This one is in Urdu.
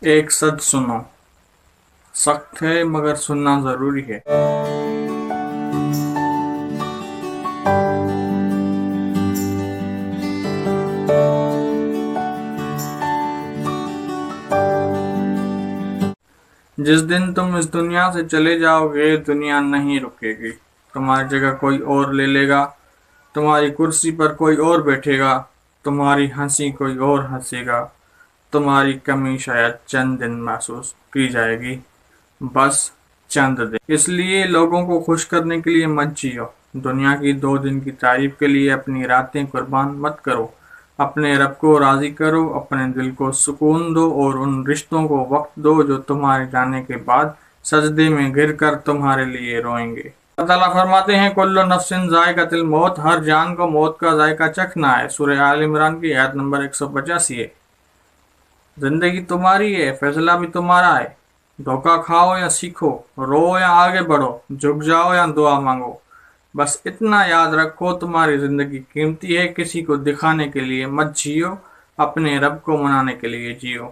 ایک سچ سنو، سخت ہے مگر سننا ضروری ہے۔ جس دن تم اس دنیا سے چلے جاؤ گے دنیا نہیں رکے گی، تمہاری جگہ کوئی اور لے لے گا، تمہاری کرسی پر کوئی اور بیٹھے گا، تمہاری ہنسی کوئی اور ہنسے گا، تمہاری کمی شاید چند دن محسوس کی جائے گی، بس چند دن۔ اس لیے لوگوں کو خوش کرنے کے لیے مت جیو، دنیا کی 2 دن کی تعریف کے لیے اپنی راتیں قربان مت کرو، اپنے رب کو راضی کرو، اپنے دل کو سکون دو اور ان رشتوں کو وقت دو جو تمہارے جانے کے بعد سجدے میں گر کر تمہارے لیے روئیں گے۔ اللہ تعالیٰ فرماتے ہیں کل نفس ذائقۃ الموت، ہر جان کو موت کا ذائقہ چکھنا ہے۔ سورہ آل عمران کی آیت نمبر 185 ہے۔ زندگی تمہاری ہے، فیصلہ بھی تمہارا ہے، دھوکہ کھاؤ یا سیکھو، رو یا آگے بڑھو، جھک جاؤ یا دعا مانگو، بس اتنا یاد رکھو تمہاری زندگی قیمتی ہے، کسی کو دکھانے کے لیے مت جیو، اپنے رب کو منانے کے لیے جیو۔